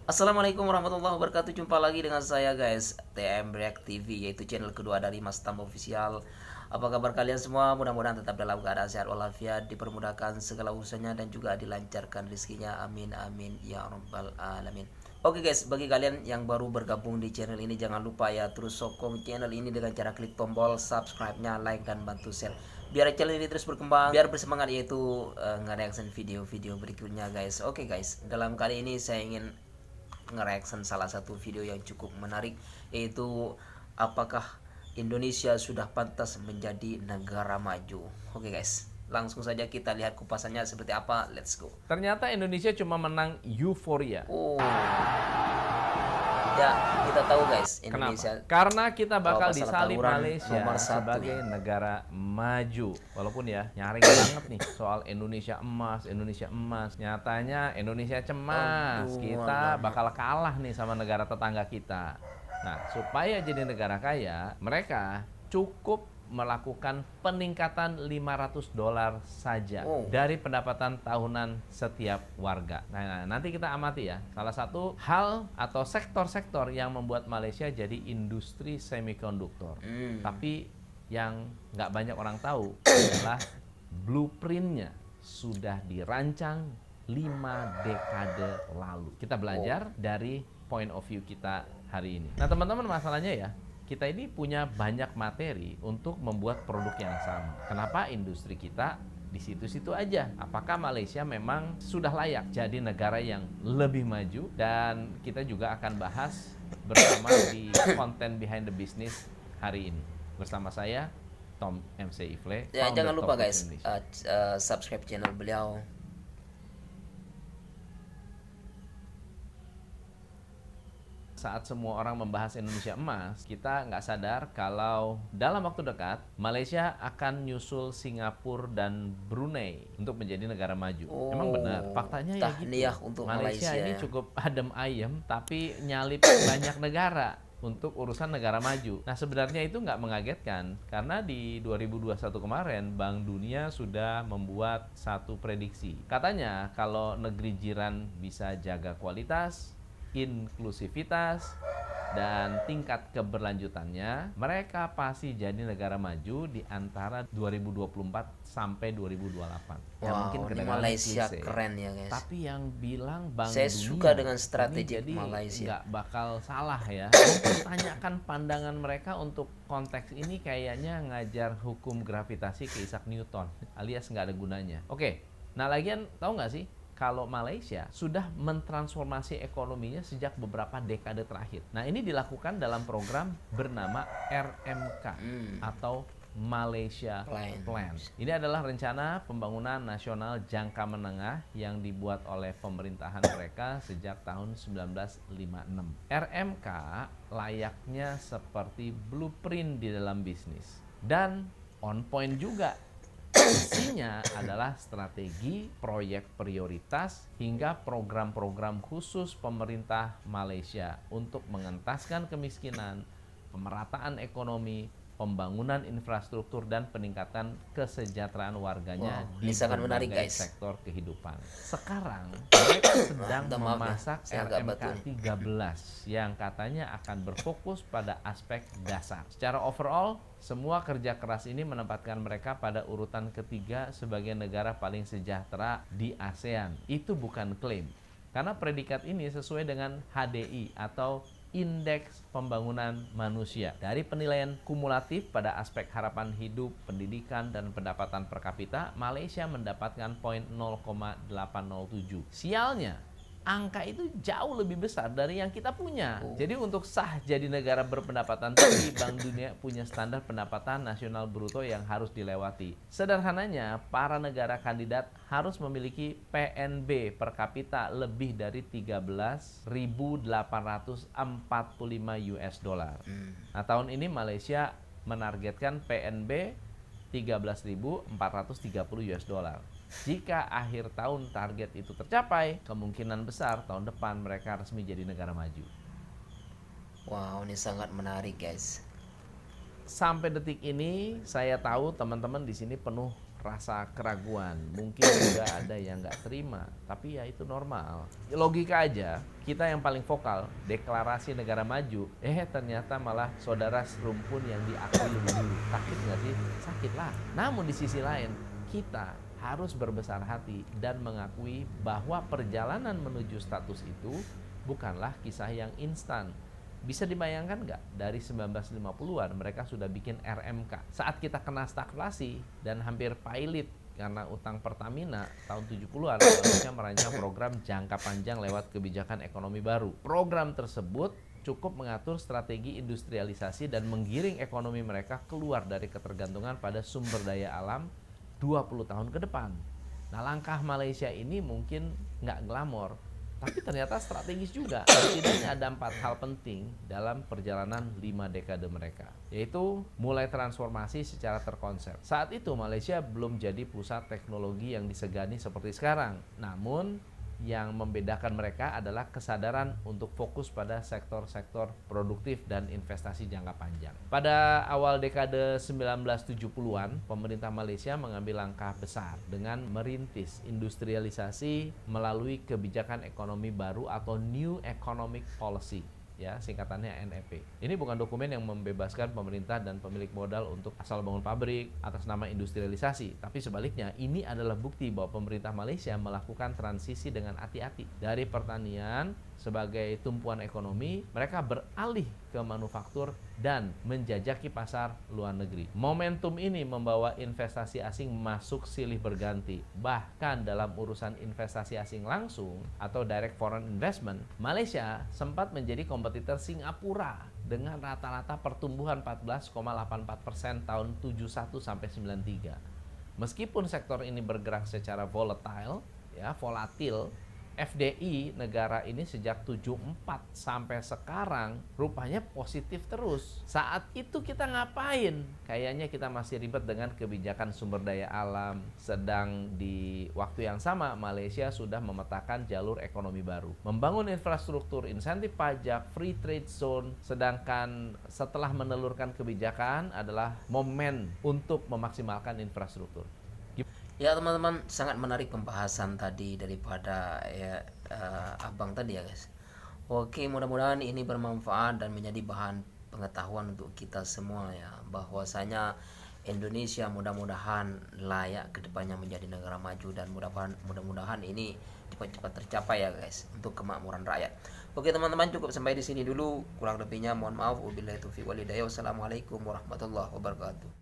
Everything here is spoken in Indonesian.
Assalamualaikum warahmatullahi wabarakatuh. Jumpa lagi dengan saya guys, TM React TV, yaitu channel kedua dari Mas Tam Official. Apa kabar kalian semua? Mudah-mudahan tetap dalam keadaan sehat walafiat, dipermudahkan segala urusannya dan juga dilancarkan rezekinya. Amin amin ya rabbal alamin. Oke guys, bagi kalian yang baru bergabung di channel ini, jangan lupa ya terus sokong channel ini dengan cara klik tombol subscribe-nya, like dan bantu share biar channel ini terus berkembang, biar bersemangat yaitu nge-reaction video-video berikutnya guys. Oke guys, dalam kali ini saya ingin nge-reaction salah satu video yang cukup menarik, yaitu apakah Indonesia sudah pantas menjadi negara maju. Oke guys, langsung saja kita lihat kupasannya seperti apa. Let's go. Ternyata Indonesia cuma menang euforia. Oh ya, kita tahu guys, Kenapa? Indonesia Karena kita bakal masalah disalib tawuran Malaysia nomor satu sebagai ya. negara maju. Walaupun ya nyaring banget nih soal Indonesia emas, Indonesia emas. Nyatanya Indonesia cemas. Aduh, Kita alamak. bakal kalah nih sama negara tetangga kita. Nah, supaya jadi negara kaya, mereka cukup melakukan peningkatan $500 saja Oh. dari pendapatan tahunan setiap warga. Nah, nanti kita amati ya. Salah satu hal atau sektor-sektor yang membuat Malaysia jadi industri semikonduktor. Tapi yang nggak banyak orang tahu adalah blueprintnya sudah dirancang 5 dekade lalu. Kita belajar dari point of view kita hari ini. Nah, teman-teman, masalahnya ya, kita ini punya banyak materi untuk membuat produk yang sama. Kenapa industri kita di situ-situ aja? Apakah Malaysia memang sudah layak jadi negara yang lebih maju? Dan kita juga akan bahas bersama di konten Behind the Business hari ini. Bersama saya, Tom MC Ifle. Ya, founder jangan lupa Top Tips guys, Indonesia. subscribe channel beliau. Saat semua orang membahas Indonesia emas, kita nggak sadar kalau dalam waktu dekat Malaysia akan nyusul Singapura dan Brunei untuk menjadi negara maju. Emang benar, faktanya ya gitu. Tahniah untuk Malaysia ini ya. cukup adem ayem, tapi nyalip banyak negara untuk urusan negara maju. Nah, sebenarnya itu nggak mengagetkan karena di 2021 kemarin Bank Dunia sudah membuat satu prediksi. Katanya kalau negeri jiran bisa jaga kualitas, inklusivitas, dan tingkat keberlanjutannya, mereka pasti jadi negara maju di antara 2024 sampai 2028. Ya, Wow, mungkin ini kedengaran Malaysia klise. keren ya guys. Tapi yang bilang Bank Saya Dunia suka dengan ini strategi jadi Malaysia. nggak bakal salah ya. Mempertanyakan pandangan mereka untuk konteks ini kayaknya ngajar hukum gravitasi ke Isaac Newton, alias nggak ada gunanya. Oke, nah lagian tahu nggak sih? Kalau Malaysia sudah mentransformasi ekonominya sejak beberapa dekade terakhir. Nah, ini dilakukan dalam program bernama RMK atau Malaysia Plan. Ini adalah rencana pembangunan nasional jangka menengah yang dibuat oleh pemerintahan mereka sejak tahun 1956. RMK layaknya seperti blueprint di dalam bisnis dan on point juga. Isinya adalah strategi, proyek prioritas, hingga program-program khusus pemerintah Malaysia untuk mengentaskan kemiskinan, pemerataan ekonomi, pembangunan infrastruktur, dan peningkatan kesejahteraan warganya di berbagai sektor kehidupan. Sekarang mereka sedang memasak RMK 13 yang katanya akan berfokus pada aspek dasar. Secara overall, semua kerja keras ini menempatkan mereka pada urutan ketiga sebagai negara paling sejahtera di ASEAN. Itu bukan klaim, karena predikat ini sesuai dengan HDI atau Indeks Pembangunan Manusia. Dari penilaian kumulatif pada aspek harapan hidup, pendidikan, dan pendapatan per kapita, Malaysia mendapatkan poin 0,807. Sialnya, angka itu jauh lebih besar dari yang kita punya. Jadi untuk sah jadi negara berpendapatan tinggi, Bank Dunia punya standar pendapatan nasional bruto yang harus dilewati. Sederhananya, para negara kandidat harus memiliki PNB per kapita lebih dari 13.845 US dollar. Nah, tahun ini Malaysia menargetkan PNB 13.430 US dollar. Jika akhir tahun target itu tercapai, kemungkinan besar tahun depan mereka resmi jadi negara maju. Wow, ini sangat menarik guys. Sampai detik ini saya tahu teman-teman di sini penuh rasa keraguan, mungkin juga ada yang nggak terima, tapi ya itu normal. Logika aja, kita yang paling vokal, deklarasi negara maju, ternyata malah saudara serumpun yang diakui lebih dulu. Sakit nggak sih? Sakit lah. Namun di sisi lain, kita harus berbesar hati dan mengakui bahwa perjalanan menuju status itu bukanlah kisah yang instan. Bisa dibayangkan nggak, dari 1950-an mereka sudah bikin RMK. Saat kita kena stagflasi dan hampir pailit karena utang Pertamina, tahun 70-an Indonesia merancang program jangka panjang lewat kebijakan ekonomi baru. Program tersebut cukup mengatur strategi industrialisasi dan menggiring ekonomi mereka keluar dari ketergantungan pada sumber daya alam 20 tahun ke depan. Nah, langkah Malaysia ini mungkin nggak glamor, tapi ternyata strategis juga. Setidaknya ada 4 hal penting dalam perjalanan 5 dekade mereka, yaitu mulai transformasi secara terkonsep. Saat itu Malaysia belum jadi pusat teknologi yang disegani seperti sekarang. Namun yang membedakan mereka adalah kesadaran untuk fokus pada sektor-sektor produktif dan investasi jangka panjang. Pada awal dekade 1970-an, pemerintah Malaysia mengambil langkah besar dengan merintis industrialisasi melalui kebijakan ekonomi baru atau New Economic Policy, ya, singkatannya NEP. Ini bukan dokumen yang membebaskan pemerintah dan pemilik modal untuk asal bangun pabrik atas nama industrialisasi, tapi sebaliknya ini adalah bukti bahwa pemerintah Malaysia melakukan transisi dengan hati-hati. Dari pertanian sebagai tumpuan ekonomi, mereka beralih ke manufaktur dan menjajaki pasar luar negeri. Momentum ini membawa investasi asing masuk silih berganti. Bahkan dalam urusan investasi asing langsung atau direct foreign investment, Malaysia sempat menjadi kompetitor Singapura dengan rata-rata pertumbuhan 14,84% tahun 71 sampai 93. Meskipun sektor ini bergerak secara volatil, FDI negara ini sejak 74 sampai sekarang rupanya positif terus. Saat itu kita ngapain? Kayaknya kita masih ribet dengan kebijakan sumber daya alam. Sedang di waktu yang sama Malaysia sudah memetakan jalur ekonomi baru, membangun infrastruktur, insentif pajak, free trade zone. Sedangkan setelah menelurkan kebijakan adalah momen untuk memaksimalkan infrastruktur. Ya teman-teman, sangat menarik pembahasan tadi daripada abang tadi ya guys. Oke, mudah-mudahan ini bermanfaat dan menjadi bahan pengetahuan untuk kita semua ya, bahwasanya Indonesia mudah-mudahan layak kedepannya menjadi negara maju, dan mudah-mudahan ini cepat-cepat tercapai ya guys, untuk kemakmuran rakyat. Oke teman-teman, cukup sampai di sini dulu, kurang lebihnya mohon maaf. Wabillahi taufiq wal hidayah. Wassalamualaikum warahmatullahi wabarakatuh.